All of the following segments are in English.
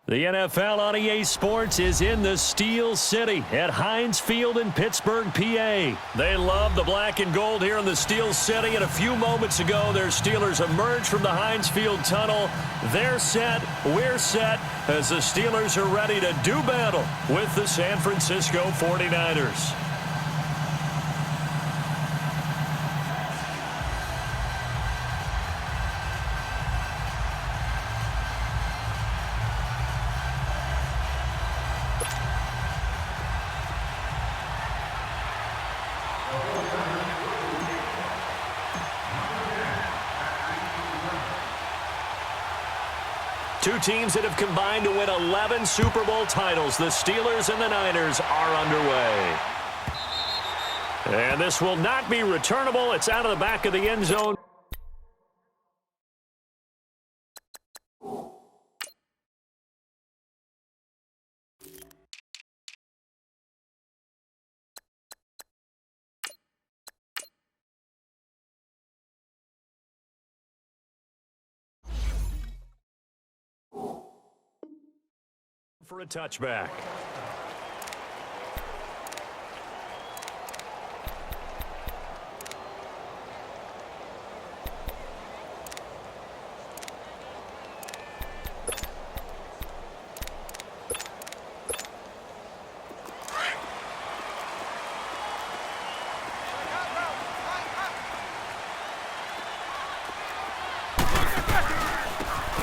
The NFL on EA Sports is in the Steel City at Heinz Field in Pittsburgh, PA. They love the black and gold here in the Steel City, and a few moments ago, their Steelers emerged from the Heinz Field tunnel. They're set, we're set, as the Steelers are ready to do battle with the San Francisco 49ers. Two teams that have combined to win 11 Super Bowl titles. The Steelers and the Niners are underway. And this will not be returnable. It's out of the back of the end zone. For a touchback.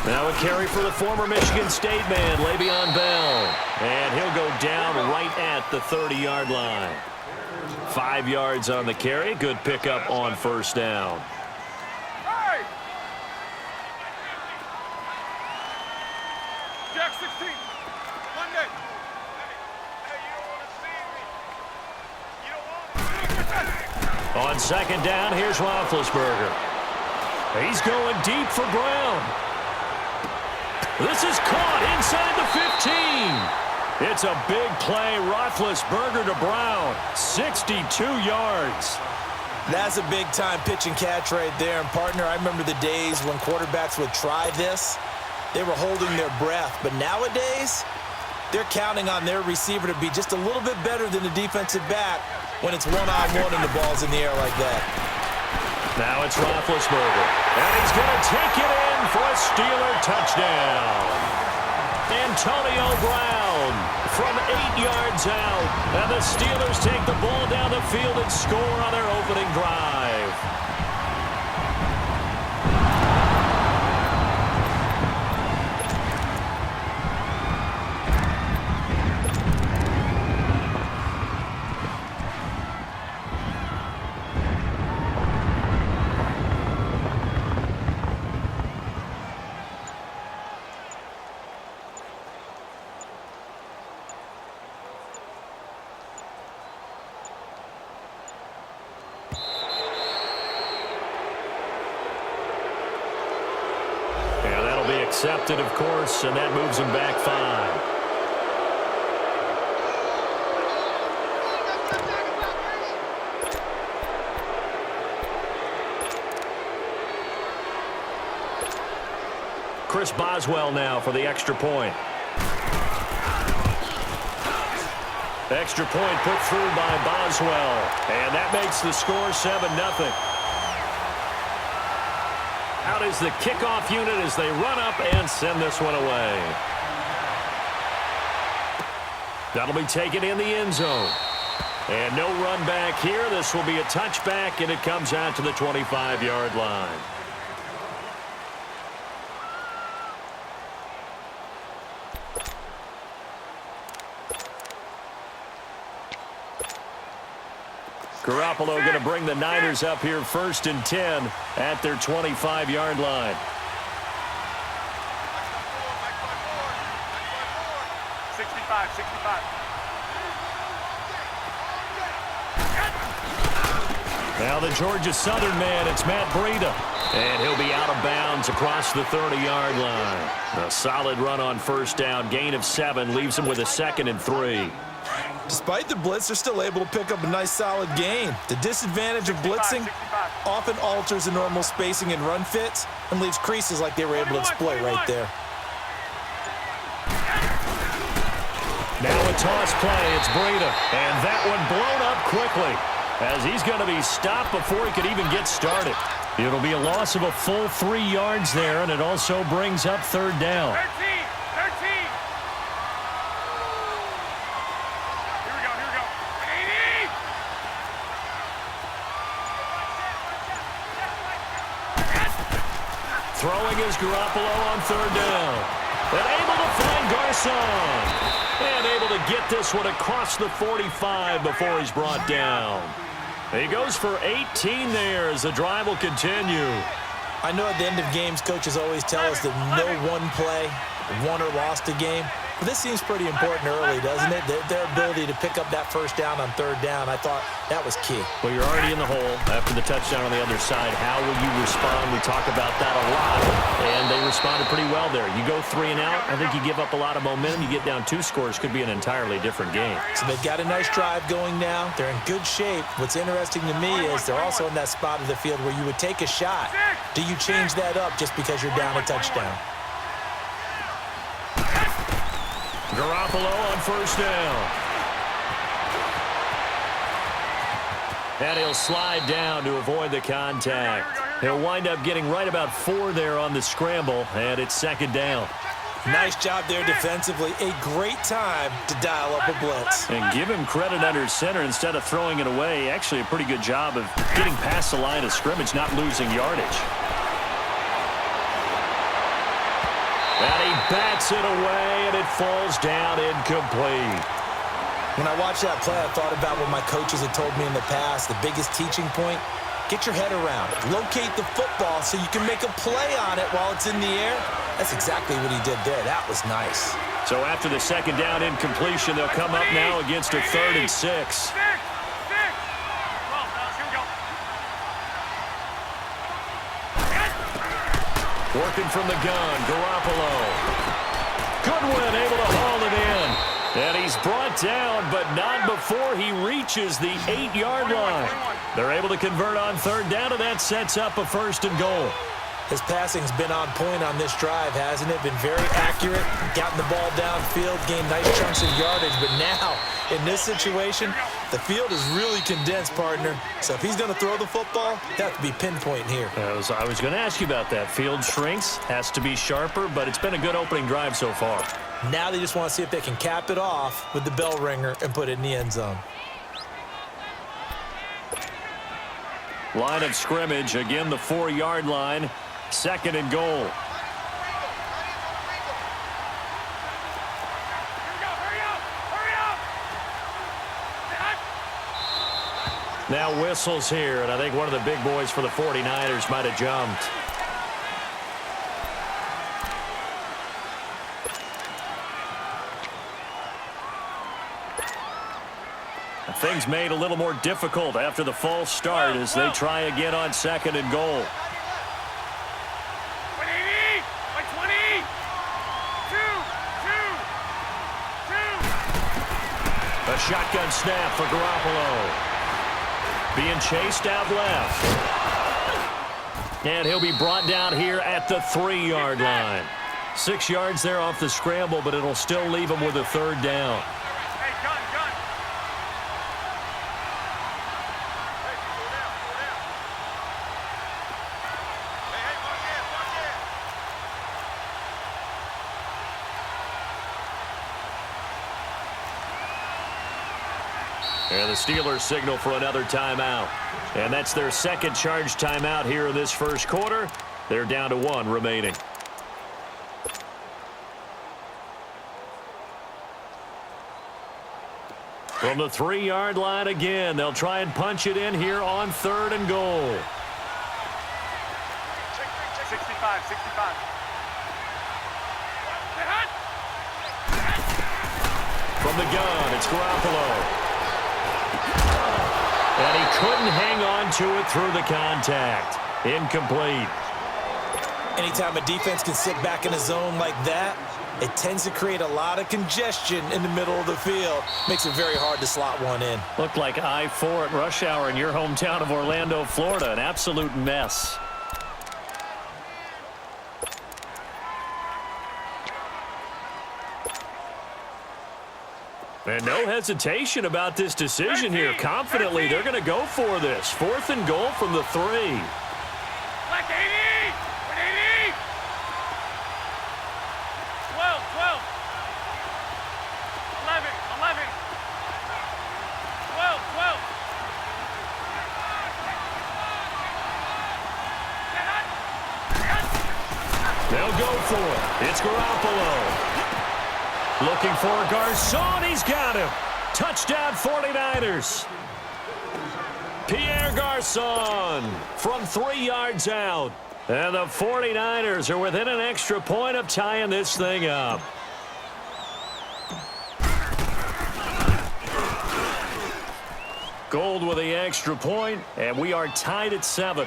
Now a carry for the former Michigan State man, Le'Veon Bell. And he'll go down right at the 30-yard line. 5 yards on the carry. Good pickup on first down. Jack 16. Monday. On second down, here's Roethlisberger. He's going deep for Brown. This is caught inside the 15. It's a big play. Roethlisberger to Brown. 62 yards. That's a big-time pitch and catch right there. And, partner, I remember the days when quarterbacks would try this. They were holding their breath. But nowadays, they're counting on their receiver to be just a little bit better than the defensive back when it's one-on-one and the ball's in the air like that. Now it's Roethlisberger. And he's going to take it in for a Steeler touchdown. Antonio Brown from 8 yards out. And the Steelers take the ball down the field and score on their opening drive. Accepted, of course, and that moves him back 5. Chris Boswell now for the extra point. Extra point put through by Boswell, and that makes the score 7-0. Out is the kickoff unit as they run up and send this one away. That'll be taken in the end zone. And no run back here. This will be a touchback, and it comes out to the 25-yard line. Garoppolo going to bring the Niners up here 1st and 10 at their 25-yard line. 65. Now the Georgia Southern man, it's Matt Breida. And he'll be out of bounds across the 30-yard line. A solid run on first down. Gain of 7 leaves him with a 2nd and 3. Despite the blitz, they're still able to pick up a nice, solid gain. The disadvantage of blitzing often alters the normal spacing and run fits and leaves creases like they were able to exploit right there. toss play. It's Breida. And that one blown up quickly as he's going to be stopped before he could even get started. It'll be a loss of a full 3 yards there, and it also brings up third down. 13. Here we go. 80. Throwing is Garoppolo on third down. And able to find Garcon. And able to get this one across the 45 before he's brought down. He goes for 18 there as the drive will continue. I know at the end of games, coaches always tell us that no one play won or lost a game. But this seems pretty important early, doesn't it? Their ability to pick up that first down on third down, I thought that was key. Well, you're already in the hole after the touchdown on the other side. How will you respond? We talk about that a lot, and they responded pretty well there. You go 3 and out, I think you give up a lot of momentum. You get down 2 scores, could be an entirely different game. So they've got a nice drive going now. They're in good shape. What's interesting to me is they're also in that spot of the field where you would take a shot. Do you change that up just because you're down a touchdown? Garoppolo on first down. And he'll slide down to avoid the contact. He'll wind up getting right about 4 there on the scramble, and it's second down. Nice job there defensively. A great time to dial up a blitz. And give him credit under center instead of throwing it away. Actually, a pretty good job of getting past the line of scrimmage, not losing yardage. And he bats it away, and it falls down incomplete. When I watched that play, I thought about what my coaches had told me in the past. The biggest teaching point, get your head around it. Locate the football so you can make a play on it while it's in the air. That's exactly what he did there. That was nice. So after the second down incompletion, they'll come up now against a 3rd and 6. Working from the gun, Garoppolo. Goodwin able to haul it in. And he's brought down, but not before he reaches the 8-yard line. They're able to convert on third down, and that sets up a 1st and goal. His passing's been on point on this drive, hasn't it? Been very accurate, gotten the ball downfield, gained nice chunks of yardage. But now, in this situation, the field is really condensed, partner. So if he's going to throw the football, that has to be pinpoint here. I was going to ask you about that. Field shrinks, has to be sharper, but it's been a good opening drive so far. Now they just want to see if they can cap it off with the bell ringer and put it in the end zone. Line of scrimmage, again the 4-yard line. 2nd and goal. Now whistles here, and I think one of the big boys for the 49ers might have jumped. Things made a little more difficult after the false start as they try again on 2nd and goal. A shotgun snap for Garoppolo. Being chased out left. And he'll be brought down here at the 3-yard line. 6 yards there off the scramble, but it'll still leave him with a 3rd down. Hey, gun. Hey, slow down. Hey, watch it. And the Steelers signal for another timeout. And that's their 2nd charge timeout here in this 1st quarter. They're down to 1 remaining. From the 3-yard line again, they'll try and punch it in here on 3rd and goal. 65. From the gun, it's Garoppolo. And he couldn't hang on to it through the contact. Incomplete. Anytime a defense can sit back in a zone like that, it tends to create a lot of congestion in the middle of the field. Makes it very hard to slot one in. Looked like I-4 at rush hour in your hometown of Orlando, Florida. An absolute mess. And no hesitation about this decision here. Confidently, they're going to go for this. 4th and goal from the 3. Black 80! 180! 12, 12. 11, 11. 12, 12. They'll go for it. It's Garoppolo. Looking for Garcon. He's got him. Touchdown 49ers. Pierre Garcon from 3 yards out. And the 49ers are within an extra point of tying this thing up. Gold with the extra point, and we are tied at 7.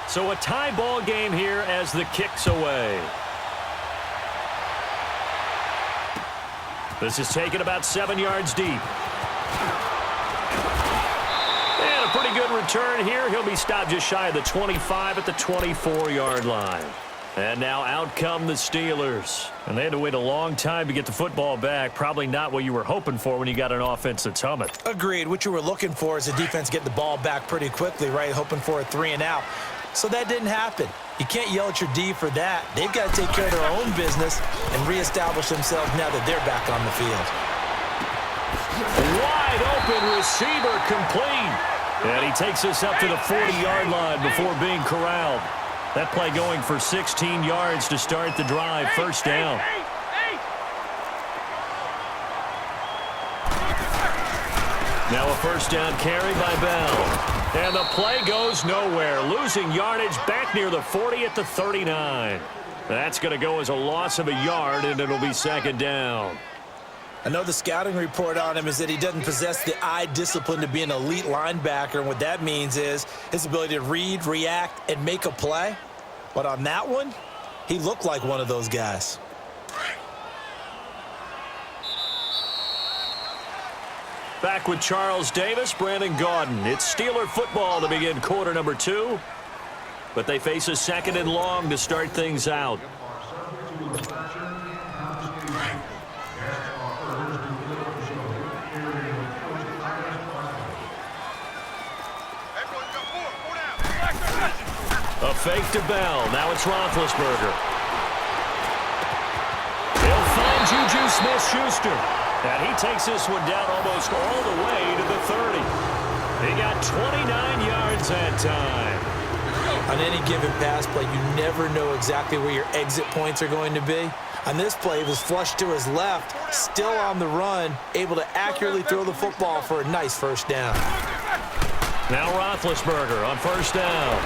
So a tie ball game here as the kick's away. This is taken about 7 yards deep. And a pretty good return here. He'll be stopped just shy of the 25 at the 24-yard line. And now out come the Steelers. And they had to wait a long time to get the football back. Probably not what you were hoping for when you got an offense that's humming. Agreed. What you were looking for is the defense getting the ball back pretty quickly, right? Hoping for a 3 and out. So that didn't happen. You can't yell at your D for that. They've got to take care of their own business and reestablish themselves now that they're back on the field. Wide open receiver complete. And he takes us up to the 40-yard line before being corralled. That play going for 16 yards to start the drive. First down. Now a first down carry by Bell. And the play goes nowhere. Losing yardage back near the 40 at the 39. That's going to go as a loss of a yard, and it'll be second down. I know the scouting report on him is that he doesn't possess the eye discipline to be an elite linebacker, and what that means is his ability to read, react, and make a play. But on that one, he looked like one of those guys. Back with Charles Davis, Brandon Gaudin. It's Steeler football to begin quarter number 2. But they face a 2nd and long to start things out. A fake to Bell. Now it's Roethlisberger. He'll find Juju Smith-Schuster. And he takes this one down almost all the way to the 30. He got 29 yards that time. On any given pass play, you never know exactly where your exit points are going to be. On this play, he was flushed to his left, still on the run, able to accurately throw the football for a nice first down. Now Roethlisberger on first down.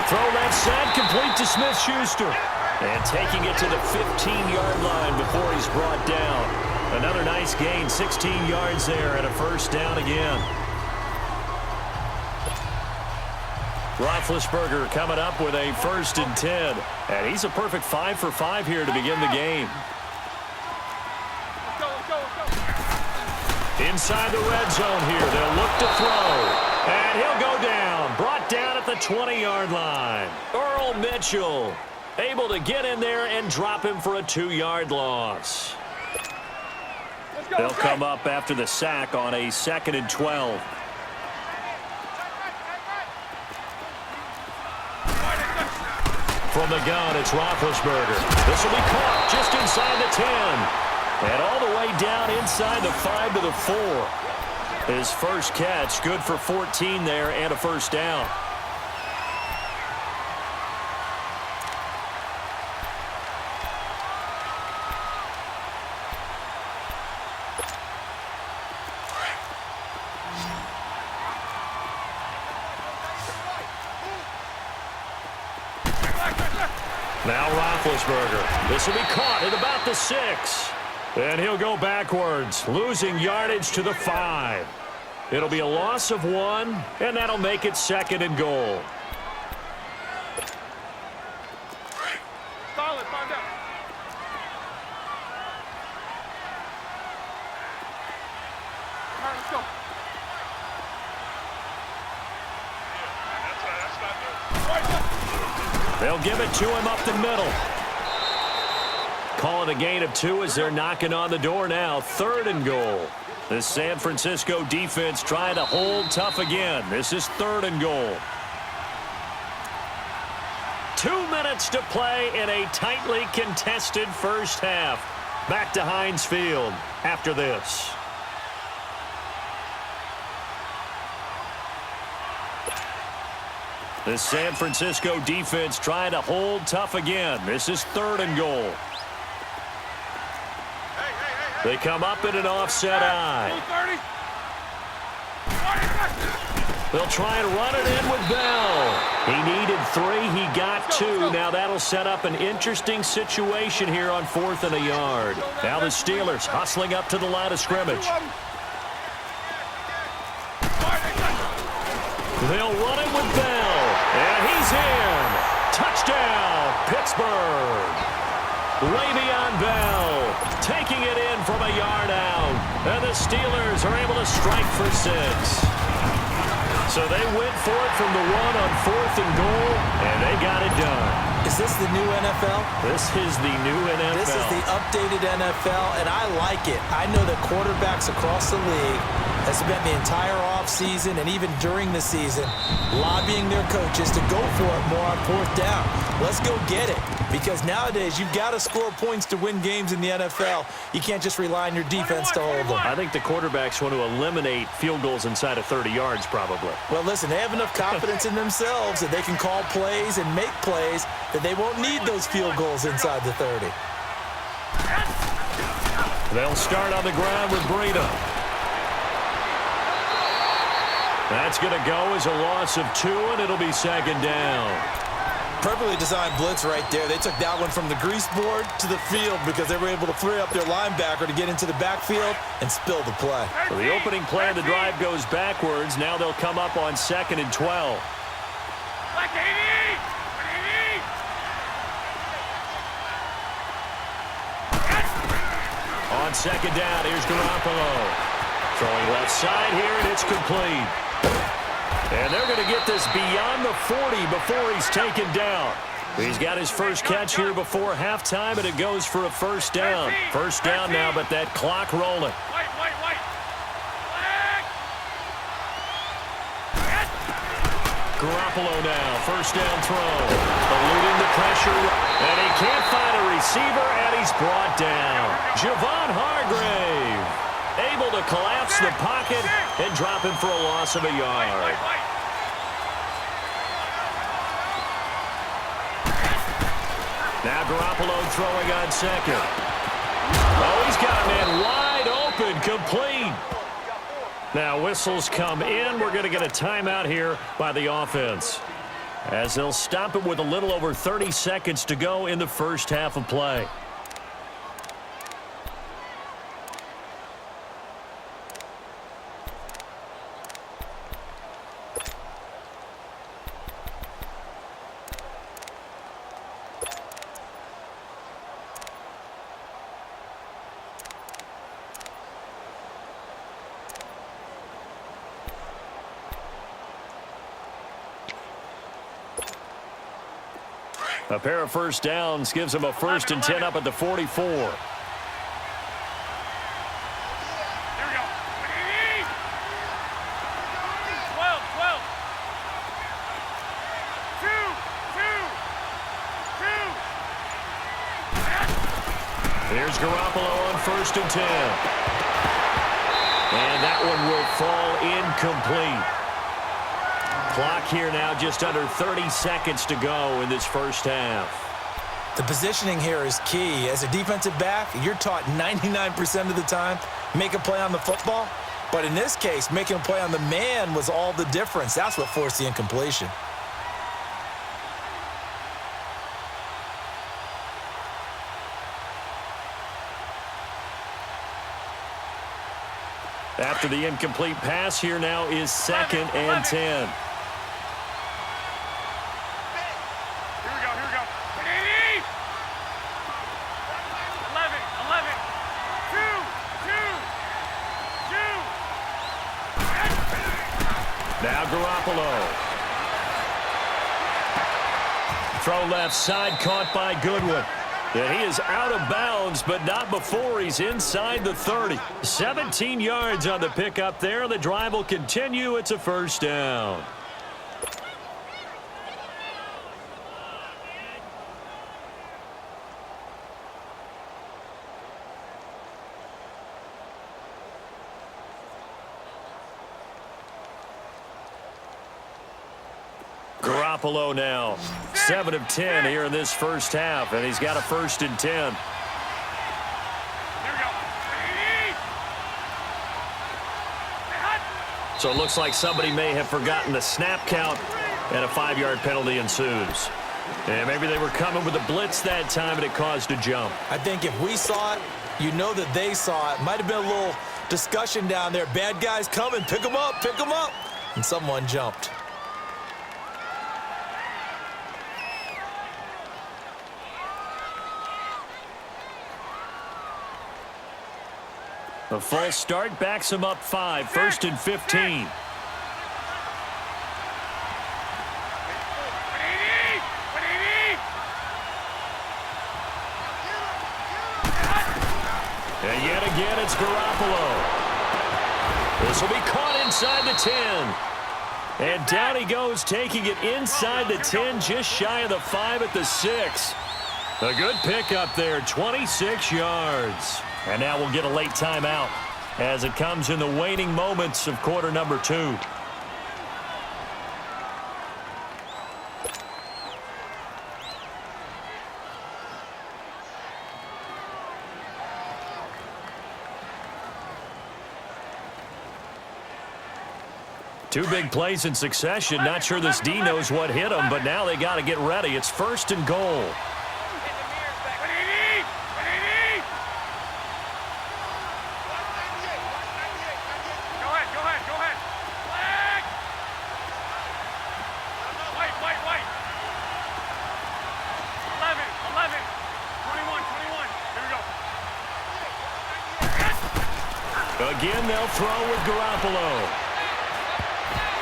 Throw left side, complete to Smith-Schuster. And taking it to the 15-yard line before he's brought down. Another nice gain, 16 yards there, and a first down again. Roethlisberger coming up with a 1st and 10. And he's a perfect 5 for 5 here to begin the game. Inside the red zone here, they'll look to throw. And he'll go down, brought down at the 20-yard line. Earl Mitchell able to get in there and drop him for a 2-yard loss. They'll come up after the sack on a 2nd and 12. From the gun, it's Roethlisberger. This will be caught just inside the 10. And all the way down inside the 5 to the 4. His first catch, good for 14 there and a first down. Now Roethlisberger. This will be caught at about the 6. And he'll go backwards, losing yardage to the 5. It'll be a loss of 1, and that'll make it 2nd and goal. Solid, find out. All right, let's go. They'll give it to him up the middle. Calling a gain of 2 as they're knocking on the door now. 3rd and goal. The San Francisco defense trying to hold tough again. This is 3rd and goal. 2 minutes to play in a tightly contested first half. Back to Heinz Field after this. The San Francisco defense trying to hold tough again. This is 3rd and goal. They come up in an offset eye. They'll try and run it in with Bell. He needed 3. He got 2. Now that'll set up an interesting situation here on 4th and a yard. Now the Steelers hustling up to the line of scrimmage. They'll run it with Bell. And he's in. Touchdown, Pittsburgh. Le'Veon Bell taking it in from a yard out. And the Steelers are able to strike for 6. So they went for it from the 1 on 4th and goal, and they got it done. Is this the new NFL? This is the new NFL. This is the updated NFL, and I like it. I know that quarterbacks across the league have spent the entire offseason and even during the season lobbying their coaches to go for it more on 4th down. Let's go get it. Because nowadays, you've got to score points to win games in the NFL. You can't just rely on your defense to hold them. I think the quarterbacks want to eliminate field goals inside of 30 yards, probably. Well, listen, they have enough confidence in themselves that they can call plays and make plays that they won't need those field goals inside the 30. They'll start on the ground with Breida. That's going to go as a loss of 2, and it'll be 2nd down. Perfectly designed blitz right there. They took that one from the grease board to the field because they were able to free up their linebacker to get into the backfield and spill the play. So the opening play of the drive goes backwards. Now they'll come up on 2nd and 12. Black 80! 80! On 2nd down, here's Garoppolo. Throwing left side here, and it's complete. And they're going to get this beyond the 40 before he's taken down. He's got his first catch here before halftime, and it goes for a 1st down. 1st down now, but that clock rolling. White. Black! Garoppolo now, 1st down throw. Eluding the pressure, and he can't find a receiver, and he's brought down. Javon Hargrave able to collapse the pocket and drop him for a loss of a yard. Now Garoppolo throwing on 2nd. Oh, he's got a man wide open, complete. Now whistles come in. We're going to get a timeout here by the offense, as they'll stop it with a little over 30 seconds to go in the first half of play. A pair of 1st downs gives them a 1st and 10 up at the 44. Here we go. 12. 2. Here's Garoppolo on 1st and 10. And that one will fall incomplete. Clock here now just under 30 seconds to go in this first half. The positioning here is key. As a defensive back, you're taught 99% of the time, make a play on the football. But in this case, making a play on the man was all the difference. That's what forced the incompletion. After the incomplete pass, here now is 2nd and 10. Here we go, here we go. 80! 11, 11. 2, 2, 2. Now Garoppolo. Throw left side, caught by Goodwin. And he is out of bounds, but not before he's inside the 30. 17 yards on the pickup there. The drive will continue. It's a first down. Garoppolo now, 7 of 10 here in this first half, and he's got a 1st and 10. Here we go. So it looks like somebody may have forgotten the snap count, and a 5-yard penalty ensues. And maybe they were coming with a blitz that time, and it caused a jump. I think if we saw it, you know that they saw it. Might have been a little discussion down there. Bad guys coming, pick them up, and someone jumped. A false start backs him up 5, 1st and 15. And yet again, it's Garoppolo. This will be caught inside the 10. And down he goes, taking it inside the 10, just shy of the 5 at the 6. A good pickup there, 26 yards. And now we'll get a late timeout as it comes in the waning moments of quarter number 2. Two big plays in succession. Not sure this D knows what hit him, but now they got to get ready. It's 1st and goal. Again, they'll throw with Garoppolo.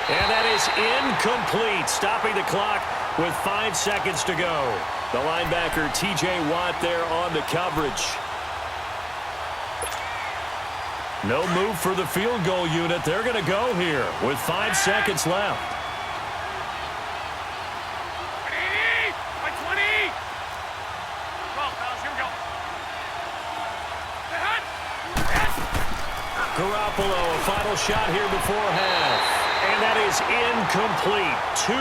And that is incomplete, stopping the clock with 5 seconds to go. The linebacker, T.J. Watt, there on the coverage. No move for the field goal unit. They're going to go here with 5 seconds left. Garoppolo, a final shot here before half. And that is incomplete. 2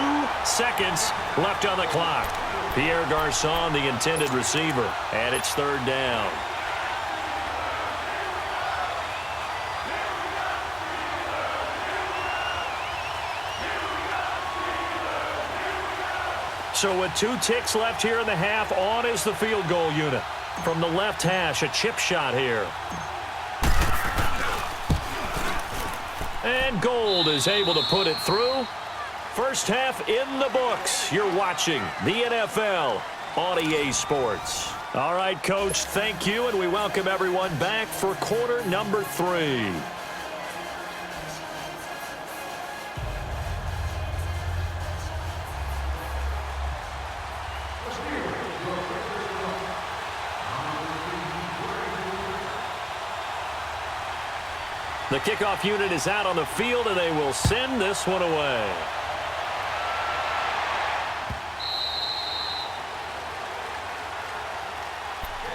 seconds left on the clock. Pierre Garçon, the intended receiver. And it's 3rd down. So with 2 ticks left here in the half, on is the field goal unit. From the left hash, a chip shot here. And Gold is able to put it through. First half in the books. You're watching the NFL on EA Sports. All right, Coach, thank you, and we welcome everyone back for quarter number 3. The kickoff unit is out on the field, and they will send this one away.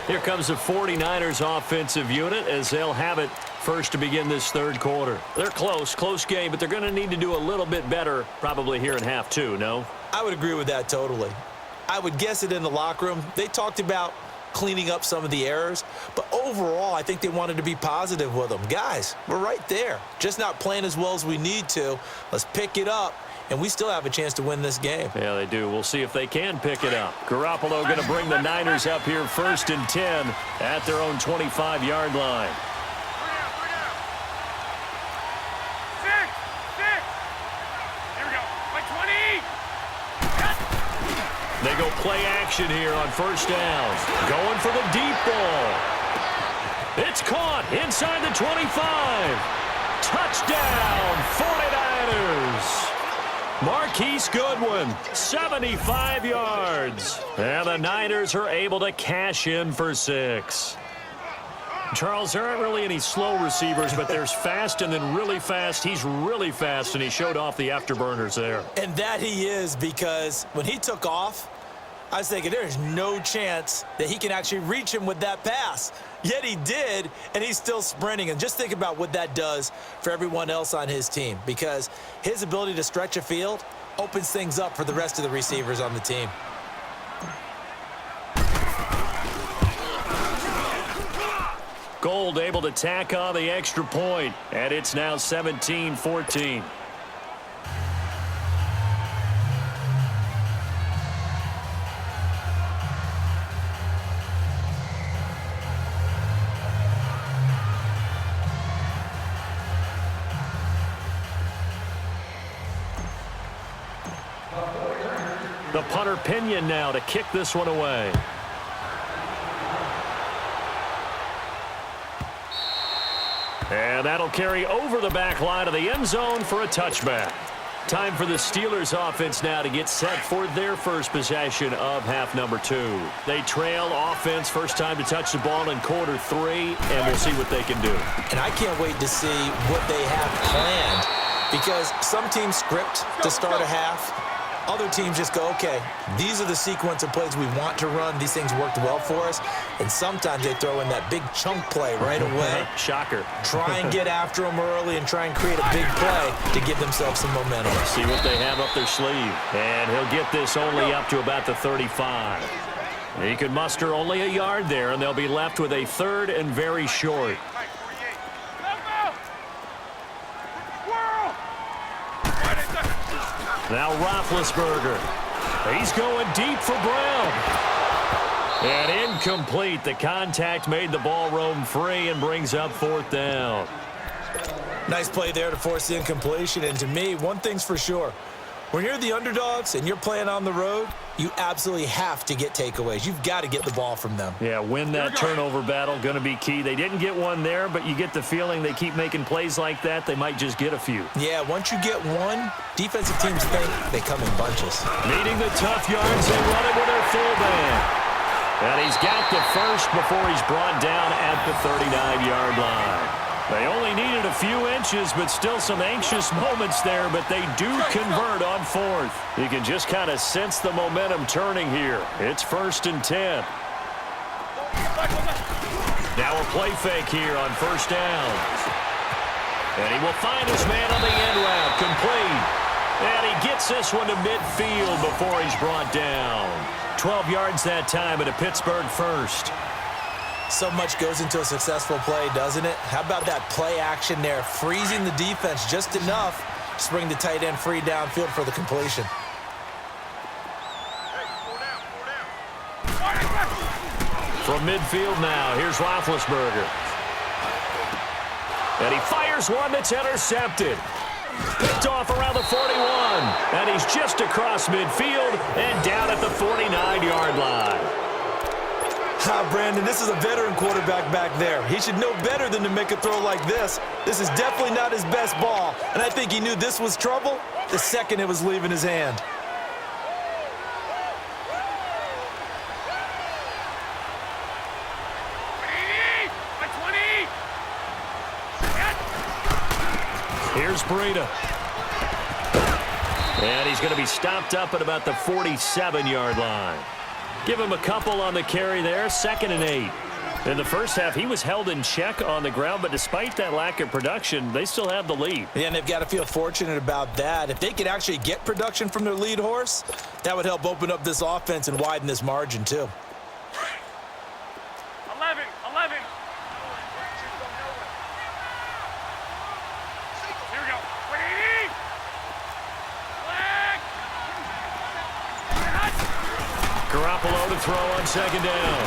Here comes the 49ers offensive unit as they'll have it first to begin this 3rd quarter. They're close game, but they're going to need to do a little bit better probably here in half 2, no? I would agree with that totally. I would guess it in the locker room. They talked about cleaning up some of the errors, but overall I think they wanted to be positive with them. Guys, we're right there, just not playing as well as we need to. Let's pick it up, and we still have a chance to win this game. Yeah, they do. We'll see if they can pick it up. Garoppolo going to bring the Niners up here 1st and 10 at their own 25-yard line. go play action here on first down. Going for the deep ball. It's caught inside the 25. Touchdown, 49ers. Marquise Goodwin, 75 yards. And the Niners are able to cash in for 6. Charles, there aren't really any slow receivers, but there's fast and then really fast. He's really fast, and he showed off the afterburners there. And that he is, because when he took off, I was thinking there's no chance that he can actually reach him with that pass. Yet he did, and he's still sprinting. And just think about what that does for everyone else on his team, because his ability to stretch a field opens things up for the rest of the receivers on the team. Gold able to tack on the extra point, and it's now 17-14. The punter Pinion now to kick this one away. And that'll carry over the back line of the end zone for a touchback. Time for the Steelers offense now to get set for their first possession of half number 2. They trail offense, first time to touch the ball in quarter 3, and we'll see what they can do. And I can't wait to see what they have planned, because some teams script to start a half. Other teams just go, okay, these are the sequence of plays we want to run. These things worked well for us. And sometimes they throw in that big chunk play right away. Shocker. Try and get after them early and try and create a big play to give themselves some momentum. See what they have up their sleeve. And he'll get this only up to about the 35. He could muster only a yard there, and they'll be left with a third and very short. Now Roethlisberger. He's going deep for Brown. And incomplete. The contact made the ball roam free and brings up 4th down. Nice play there to force the incompletion. And to me, one thing's for sure. When you're the underdogs and you're playing on the road, you absolutely have to get takeaways. You've got to get the ball from them. Yeah, win that turnover battle, going to be key. They didn't get one there, but you get the feeling they keep making plays like that, they might just get a few. Yeah, once you get one, defensive teams think they come in bunches. Needing the tough yards, they run it with their fullback. And he's got the first before he's brought down at the 39-yard line. They only needed a few inches, but still some anxious moments there, but they do convert on 4th. You can just kind of sense the momentum turning here. It's 1st and 10. Now a play fake here on first down. And he will find his man on the end route, complete. And he gets this one to midfield before he's brought down. 12 yards that time at a Pittsburgh first. So much goes into a successful play, doesn't it? How about that play action there, freezing the defense just enough to bring the tight end free downfield for the completion. From midfield now, here's Roethlisberger. And he fires one that's intercepted. Picked off around the 41. And he's just across midfield and down at the 49-yard line. Brandon, this is a veteran quarterback back there. He should know better than to make a throw like this. This is definitely not his best ball, and I think he knew this was trouble the second it was leaving his hand. Here's Breida. And he's going to be stopped up at about the 47-yard line. Give him a couple on the carry there, 2nd and 8. In the first half, he was held in check on the ground, but despite that lack of production, they still have the lead. Yeah, and they've got to feel fortunate about that. If they could actually get production from their lead horse, that would help open up this offense and widen this margin, too. 11. Here we go. Garoppolo to throw on 2nd down.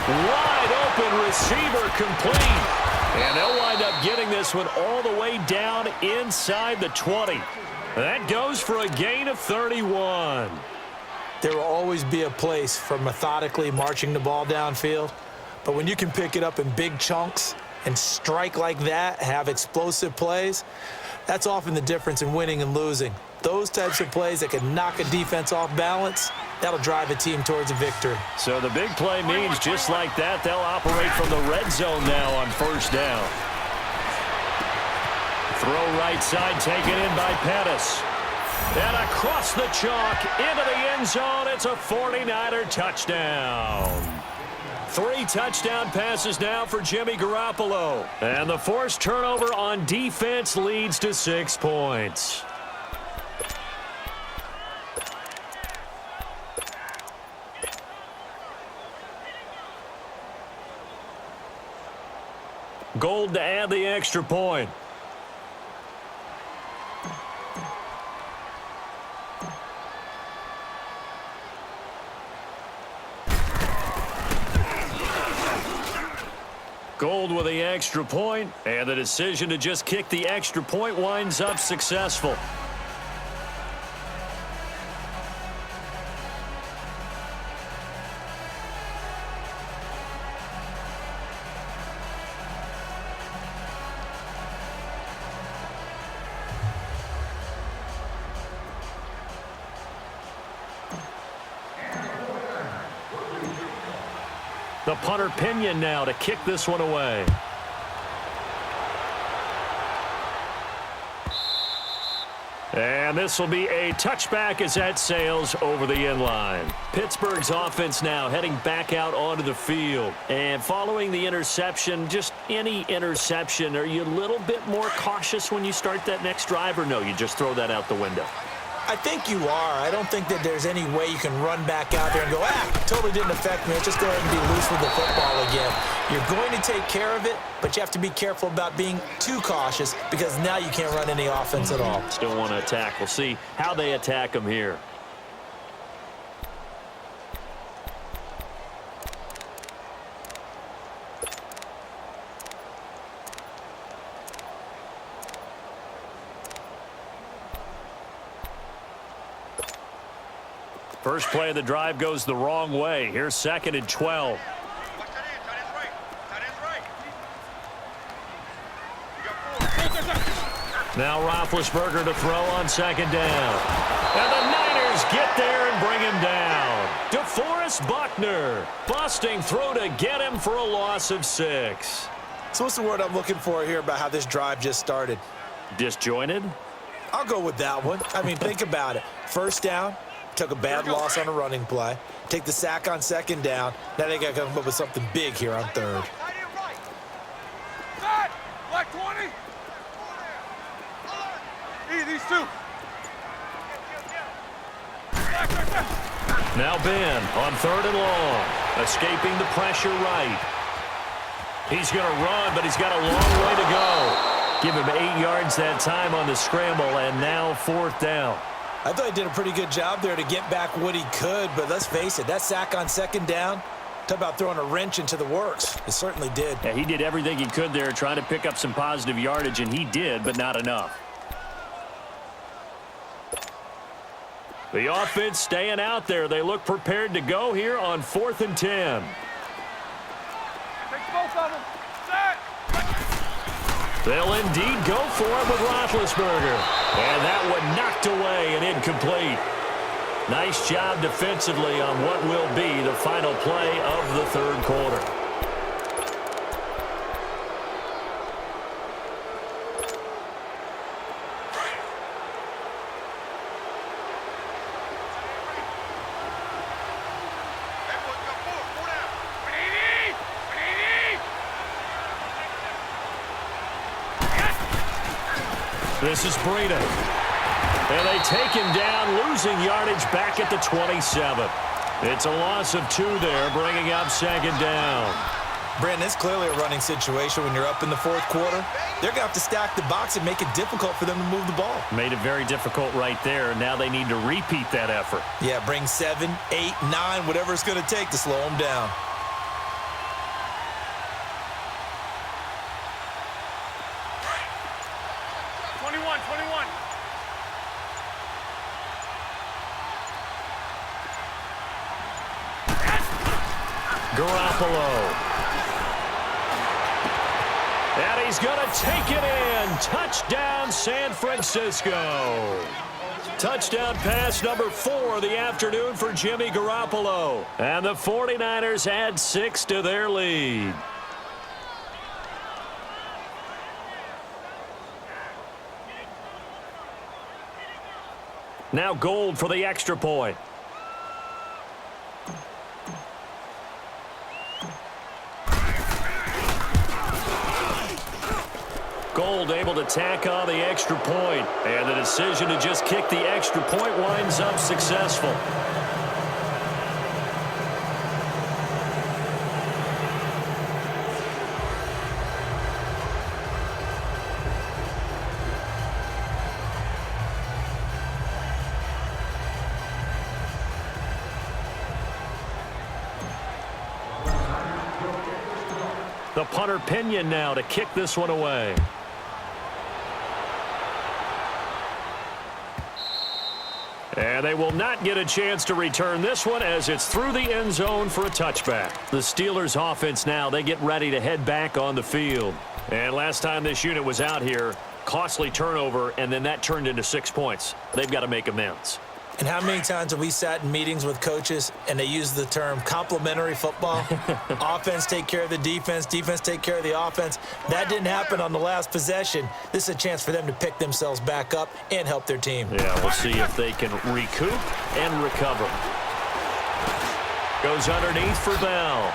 Wide open receiver complete. And they'll wind up getting this one all the way down inside the 20. That goes for a gain of 31. There will always be a place for methodically marching the ball downfield, but when you can pick it up in big chunks and strike like that, have explosive plays, that's often the difference in winning and losing. Those types of plays that can knock a defense off balance, that'll drive a team towards a victory. So the big play means just like that, they'll operate from the red zone now on first down. Throw right side taken in by Pettis. And across the chalk into the end zone, it's a 49er touchdown. 3 touchdown passes now for Jimmy Garoppolo. And the forced turnover on defense leads to 6 points. Gold to add the extra point. Gold with the extra point, and the decision to just kick the extra point winds up successful. The punter Pinion now to kick this one away. And this will be a touchback as that sails over the end line. Pittsburgh's offense now heading back out onto the field. And following the interception, just any interception, are you a little bit more cautious when you start that next drive, or no, you just throw that out the window? I think you are. I don't think that there's any way you can run back out there and go, totally didn't affect me. Let's just go ahead and be loose with the football again. You're going to take care of it, but you have to be careful about being too cautious because now you can't run any offense at all. Still want to attack. We'll see how they attack them here. First play of the drive goes the wrong way. Here's 2nd and 12. Now Roethlisberger to throw on 2nd down. And the Niners get there and bring him down. DeForest Buckner busting through to get him for a loss of 6. So what's the word I'm looking for here about how this drive just started? Disjointed? I'll go with that one. I mean, think about it. First down. Took a bad loss on a running play. Take the sack on 2nd down. Now they got to come up with something big here on 3rd. Black 20. These two. Now Ben on 3rd and long. Escaping the pressure right. He's going to run, but he's got a long way to go. Give him 8 yards that time on the scramble, and now 4th down. I thought he did a pretty good job there to get back what he could, but let's face it, that sack on 2nd down, talk about throwing a wrench into the works. It certainly did. Yeah, he did everything he could there trying to pick up some positive yardage, and he did, but not enough. The offense staying out there. They look prepared to go here on 4th and 10. Take both of them. Set. They'll indeed go for it with Roethlisberger. And that one knocked away and incomplete. Nice job defensively on what will be the final play of the 3rd quarter. This is Breida. And they take him down, losing yardage back at the 27. It's a loss of 2 there, bringing up 2nd down. Brandon, it's clearly a running situation when you're up in the 4th quarter. They're going to have to stack the box and make it difficult for them to move the ball. Made it very difficult right there. Now they need to repeat that effort. Yeah, bring 7, 8, 9, whatever it's going to take to slow them down. Garoppolo. And he's going to take it in. Touchdown, San Francisco. Touchdown pass number 4 of the afternoon for Jimmy Garoppolo. And the 49ers add 6 to their lead. Now Gold for the extra point. Gold able to tack on the extra point, and the decision to just kick the extra point winds up successful. The punter Pinion now to kick this one away. And they will not get a chance to return this one as it's through the end zone for a touchback. The Steelers offense now, they get ready to head back on the field. And last time this unit was out here, costly turnover, and then that turned into 6 points. They've got to make amends. And how many times have we sat in meetings with coaches and they use the term complementary football? Offense take care of the defense, defense take care of the offense. That didn't happen on the last possession. This is a chance for them to pick themselves back up and help their team. Yeah, we'll see if they can recoup and recover. Goes underneath for Bell.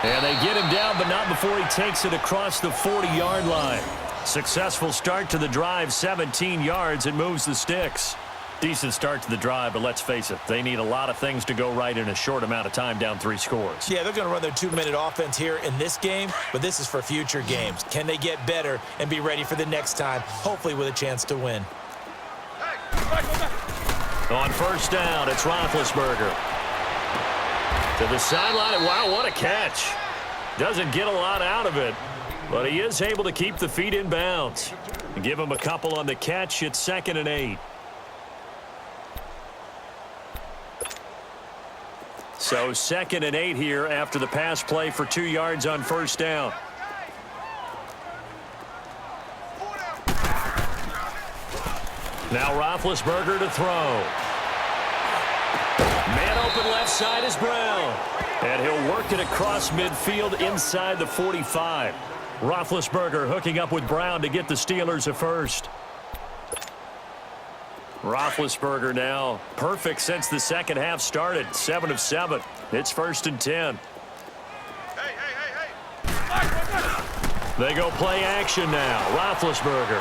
And they get him down, but not before he takes it across the 40-yard line. Successful start to the drive, 17 yards. It moves the sticks. Decent start to the drive, but let's face it, they need a lot of things to go right in a short amount of time, down 3 scores. Yeah, they're going to run their 2-minute offense here in this game, but this is for future games. Can they get better and be ready for the next time, hopefully with a chance to win? On first down, it's Roethlisberger. To the sideline, wow, what a catch. Doesn't get a lot out of it, but he is able to keep the feet in bounds. Give him a couple on the catch. It's 2nd and 8. So 2nd and 8 here after the pass play for 2 yards on first down. Now Roethlisberger to throw. Man open left side is Brown. And he'll work it across midfield inside the 45. Roethlisberger hooking up with Brown to get the Steelers a first. Roethlisberger now perfect since the second half started. 7 of 7. It's 1st and 10. They go play action now. Roethlisberger.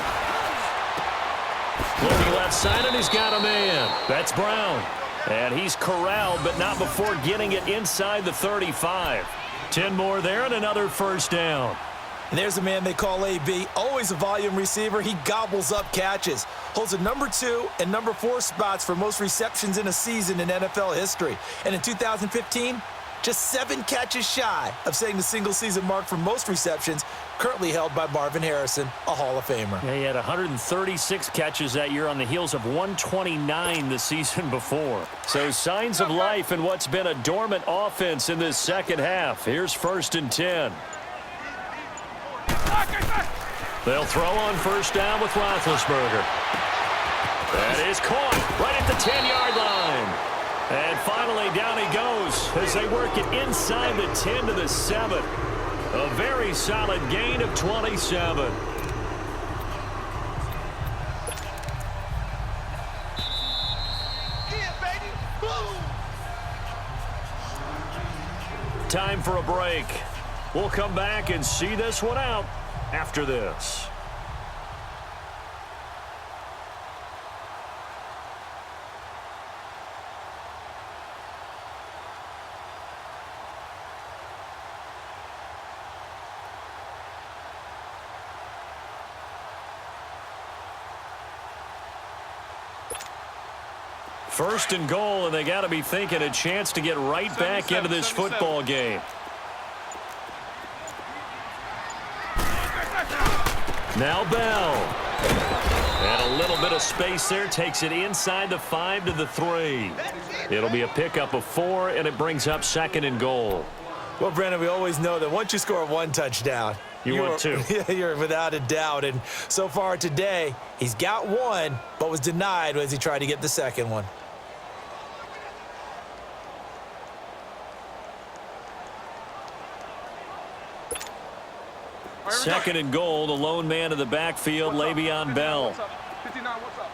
Looking left side, and he's got a man. That's Brown. And he's corralled, but not before getting it inside the 35. 10 more there and another first down. And there's a man they call AB, always a volume receiver. He gobbles up catches. Holds a number 2 and number 4 spots for most receptions in a season in NFL history. And in 2015, just 7 catches shy of setting the single-season mark for most receptions, currently held by Marvin Harrison, a Hall of Famer. Yeah, he had 136 catches that year on the heels of 129 the season before. So signs of life in what's been a dormant offense in this second half. Here's 1st and 10. They'll throw on first down with Roethlisberger. That is caught right at the 10-yard line. And finally down he goes as they work it inside the 10 to the 7. A very solid gain of 27. Time for a break. We'll come back and see this one out after this. First and goal, and they got to be thinking a chance to get right back into this football game. Now Bell. And a little bit of space there takes it inside the 5 to the 3. It'll be a pickup of 4, and it brings up 2nd and goal. Well, Brandon, we always know that once you score 1 touchdown, want 2. You're without a doubt. And so far today, he's got 1, but was denied as he tried to get the 2nd one. Second and goal, the lone man in the backfield, Le'Veon Bell. 59, what's up?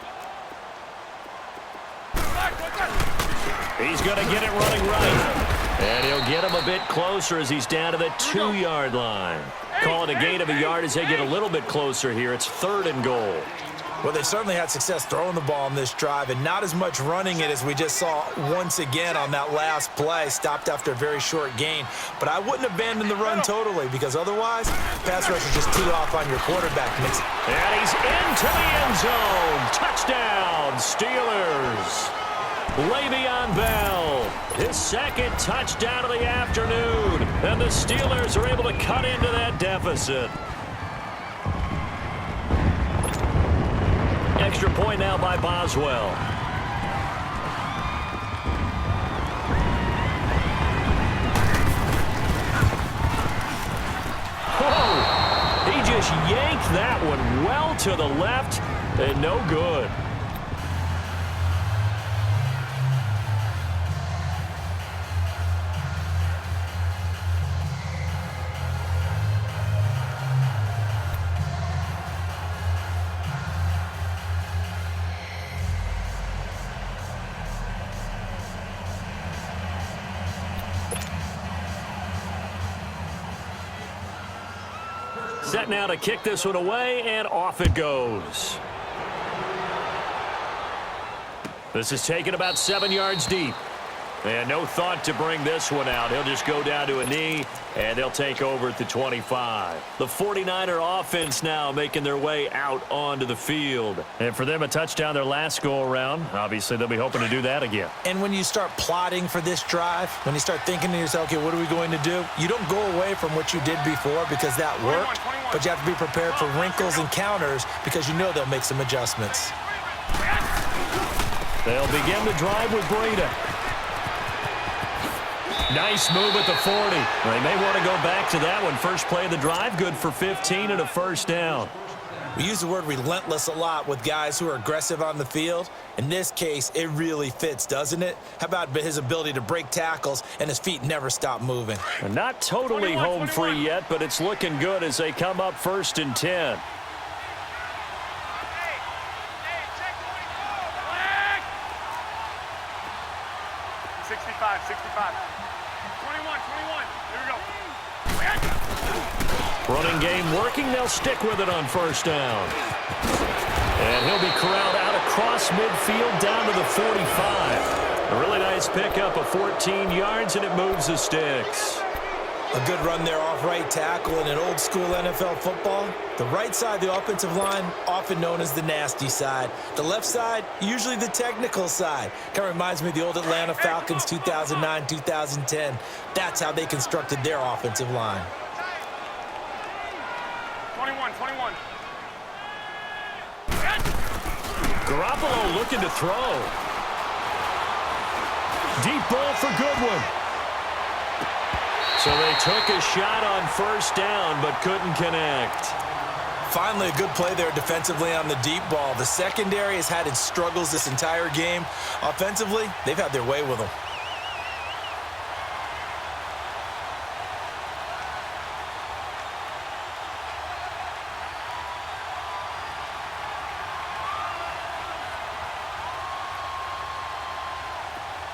He's going to get it running right. And he'll get him a bit closer as he's down to the 2-yard line. Call it a gain of a yard as they get a little bit closer here. It's 3rd and goal. Well, they certainly had success throwing the ball on this drive and not as much running it as we just saw once again on that last play. Stopped after a very short gain. But I wouldn't abandon the run totally because otherwise, pass rush is just too off on your quarterback. And he's into the end zone. Touchdown, Steelers. Le'Veon Bell, his 2nd touchdown of the afternoon. And the Steelers are able to cut into that deficit. Extra point now by Boswell. Whoa! He just yanked that one well to the left and no good. Set now to kick this one away, and off it goes. This is taken about 7 yards deep. And no thought to bring this one out. He'll just go down to a knee, and they'll take over at the 25. The 49er offense now making their way out onto the field. And for them, a touchdown their last go-around. Obviously, they'll be hoping to do that again. And when you start plotting for this drive, when you start thinking to yourself, okay, what are we going to do? You don't go away from what you did before because that worked, but you have to be prepared for wrinkles and counters because you know they'll make some adjustments. They'll begin the drive with Breida. Nice move at the 40. They may want to go back to that one. First play of the drive, good for 15 and a first down. We use the word relentless a lot with guys who are aggressive on the field. In this case, it really fits, doesn't it? How about his ability to break tackles and his feet never stop moving? And not totally home free yet, but it's looking good as they come up 1st and 10. Running game working. They'll stick with it on first down. And he'll be corralled out across midfield down to the 45. A really nice pickup of 14 yards, and it moves the sticks. A good run there off right tackle in an old school NFL football. The right side, the offensive line, often known as the nasty side. The left side, usually the technical side. Kind of reminds me of the old Atlanta Falcons 2009, 2010. That's how they constructed their offensive line. 21. Garoppolo looking to throw. Deep ball for Goodwin. So they took a shot on first down, but couldn't connect. Finally, a good play there defensively on the deep ball. The secondary has had its struggles this entire game. Offensively, they've had their way with them.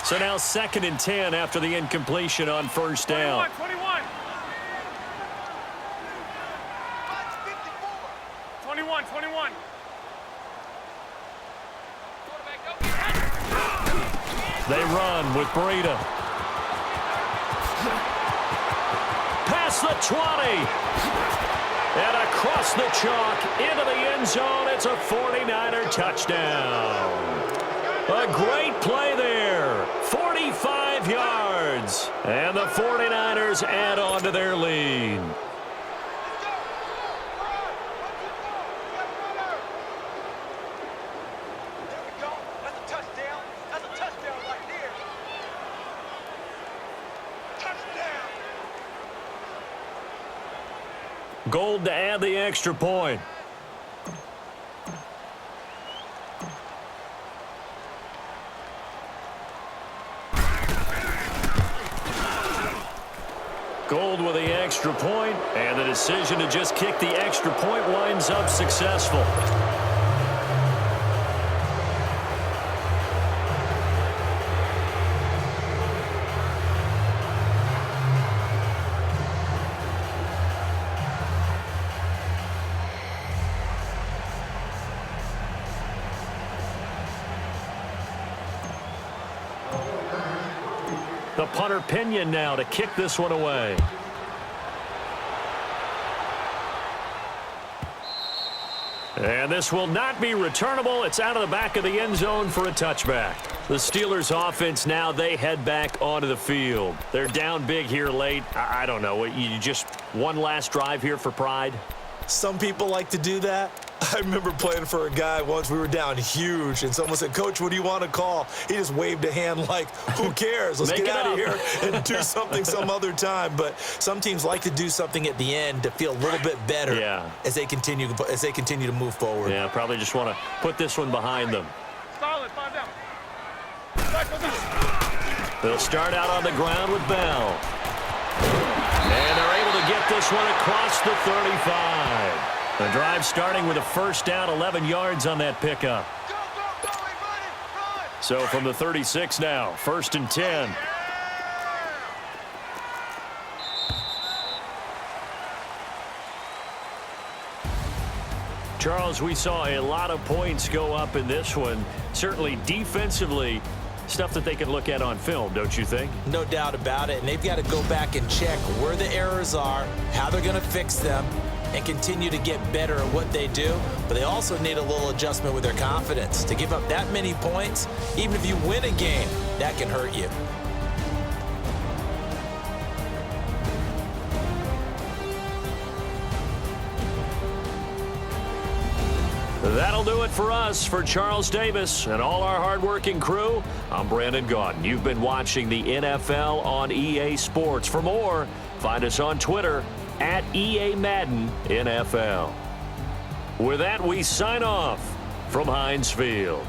So now 2nd and 10 after the incompletion on first down. 21. 21. They run with Breida. Past the 20. And across the chalk into the end zone. It's a 49er touchdown. A great play there. 45 yards. And the 49ers add on to their lead. Gold to add the extra point. Gold with the extra point, and the decision to just kick the extra point winds up successful. The punter Pinion now to kick this one away. And this will not be returnable. It's out of the back of the end zone for a touchback. The Steelers offense now, they head back onto the field. They're down big here late. I don't know. You just one last drive here for pride? Some people like to do that. I remember playing for a guy once. We were down huge, and someone said, "Coach, what do you want to call?" He just waved a hand like, who cares? Let's get out of here and do something some other time. But some teams like to do something at the end to feel a little bit better as they continue to move forward. Yeah, probably just want to put this one behind them. Solid, 5 down. They'll start out on the ground with Bell. And they're able to get this one across the 35. The drive starting with a first down, 11 yards on that pickup. So from the 36 now, 1st and 10. Charles, we saw a lot of points go up in this one. Certainly defensively, stuff that they can look at on film, don't you think? No doubt about it. And they've got to go back and check where the errors are, how they're going to fix them, and continue to get better at what they do. But they also need a little adjustment with their confidence. To give up that many points, even if you win a game, that can hurt you. That'll do it for us. For Charles Davis and all our hardworking crew, I'm Brandon Gaudin. You've been watching the NFL on EA Sports. For more, find us on Twitter at EA Madden NFL. With that, we sign off from Heinz Field.